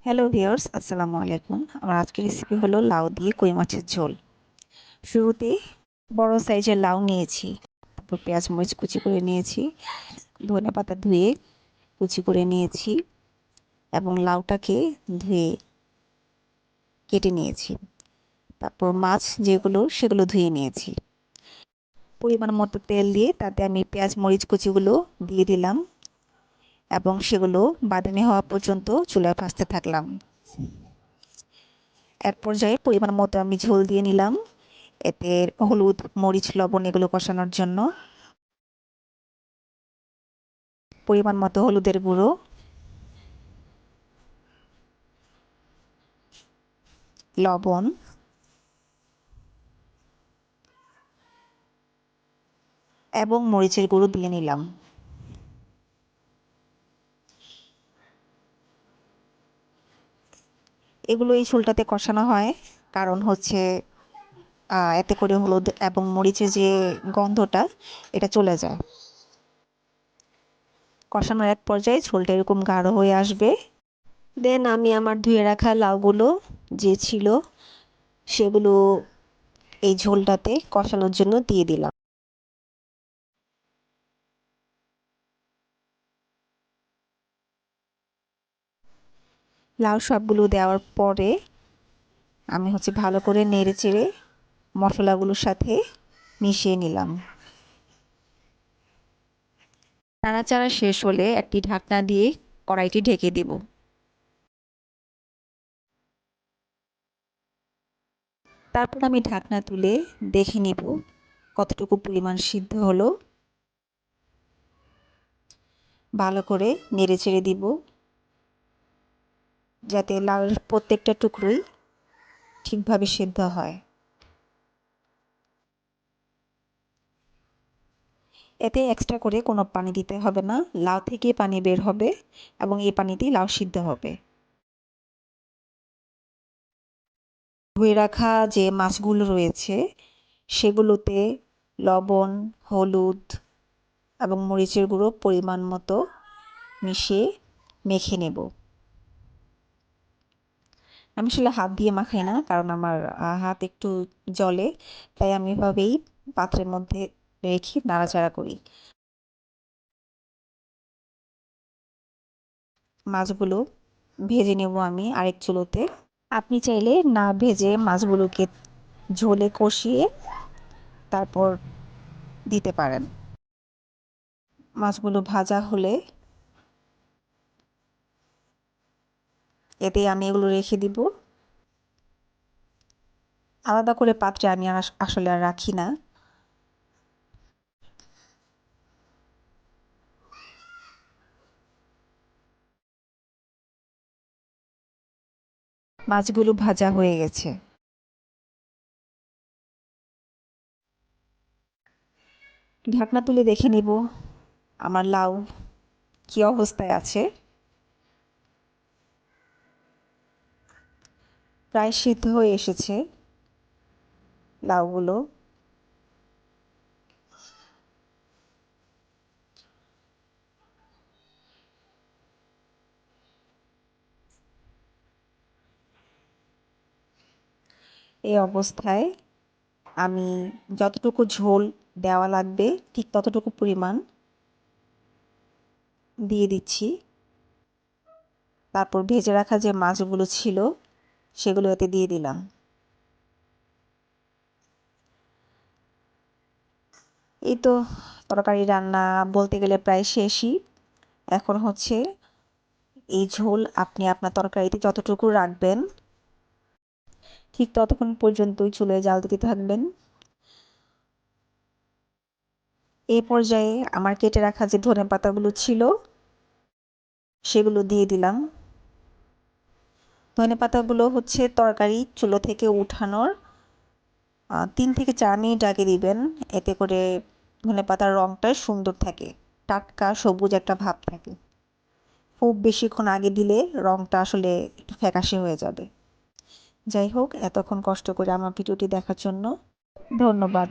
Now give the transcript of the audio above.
Hello viewers, আসসালামু আলাইকুম। আমার আজকের রেসিপি হলো লাউ দিয়ে কই মাছের ঝোল। শুরুতে বড় সাইজের লাউ নিয়েছি, তারপর পেঁয়াজ মরিচ কুচি করে নিয়েছি, ধনেপাতা ধুয়ে কুচি করে নিয়েছি এবং লাউটাকে ধুয়ে কেটে নিয়েছি। তারপর মাছ যেগুলো সেগুলো ধুয়ে নিয়েছি। পরিমাণ মতো তেল দিয়ে তাতে আমি পেঁয়াজ মরিচ কুচিগুলো দিয়ে দিলাম এবং সেগুলো বাদামি হওয়া পর্যন্ত চুলায় ভাজতে থাকলাম। এক পর্যায়ে পরিমাণ মতো আমি ঝোল দিয়ে নিলাম, এতে হলুদ মরিচ লবণ এগুলো কষানোর জন্য পরিমাণ মতো হলুদের গুঁড়ো, লবণ এবং মরিচের গুঁড়ো দিয়ে নিলাম। এগুলো এই ঝোলটাতে কষানো হয় কারণ হচ্ছে এতে করে হলুদ এবং মরিচের যে গন্ধটা এটা চলে যায়। কষানোর এক পর্যায়ে ঝোলটা এরকম গাঢ় হয়ে আসবে, দেন আমি আমার ধুয়ে রাখা লাউগুলো যে ছিল সেগুলো এই ঝোলটাতে কষানোর জন্য দিয়ে দিলাম। লাউ সবগুলো দেওয়ার পরে আমি ভালো করে নেড়ে চেড়ে মশলাগুলোর সাথে মিশিয়ে নিলাম। নাড়াচাড়া শেষ হলে একটি ঢাকনা দিয়ে কড়াইটি ঢেকে দেব। তারপর আমি ঢাকনা তুলে দেখে নিব কতটুকু পরিমাণ সিদ্ধ হলো। ভালো করে নেড়ে চেড়ে দিব যাতে লাউয়ের প্রত্যেকটা টুকরোই ঠিকভাবে সিদ্ধ হয়। এতে এক্সট্রা করে কোনো পানি দিতে হবে না, লাউ থেকে পানি বের হবে এবং এই পানিতেই লাউ সিদ্ধ হবে। ধুয়ে রাখা যে মাছগুলো রয়েছে সেগুলোতে লবণ, হলুদ এবং মরিচের গুঁড়ো পরিমাণ মতো মিশিয়ে মেখে নেব। আমি আসলে হাত দিয়ে মাখাই না, কারণ আমার হাত একটু জ্বলে, তাই আমি এভাবেই পাত্রের মধ্যে রেখে নাড়াচাড়া করি। মাছগুলো ভেজে নেব আমি আরেক চুলোতে। আপনি চাইলে না ভেজে মাছগুলোকে ঝোলে কষিয়ে তারপর দিতে পারেন। মাছগুলো ভাজা হলে এতে আমি এগুলো রেখে দিব। আলাদা করে পাত্রে আমি আসলে আর রাখি না। মাছগুলো ভাজা হয়ে গেছে। ঢাকনা তুলে দেখে নিব আমার লাউ কি অবস্থায় আছে। প্রায় সিদ্ধ হয়ে এসেছে লাউগুলো। এই অবস্থায় আমি যতটুকু ঝোল দেওয়া লাগবে ঠিক ততটুকু পরিমাণ দিয়ে দিচ্ছি। তারপর ভেজে রাখা যে মাছগুলো ছিল সেগুলো এতে দিয়ে দিলাম। এই তো তরকারি রান্না বলতে গেলে প্রায় শেষই। এখন এই ঝোল আপনি আপনার তরকারিতে যতটুকু রাখবেন ঠিক ততক্ষণ পর্যন্তই চুলায় জাল দিতে থাকবেন। এই পর্যায়ে আমার কেটে রাখা যে ধনেপাতাগুলো ছিল সেগুলো দিয়ে দিলাম। ধনেপাতাগুলো তরকারি চুলো থেকে উঠানোর 3 থেকে 4 মিনিট আগে দিবেন, এতে করে ধনেপাতার রঙটা সুন্দর থাকে, টাটকা সবুজ একটা ভাব থাকে। খুব বেশিক্ষণ আগে দিলে রঙটা আসলে একটু ফ্যাকাশে হয়ে যাবে। যাই হোক, এতক্ষণ কষ্ট করে আমার ভিডিওটি দেখার জন্য ধন্যবাদ।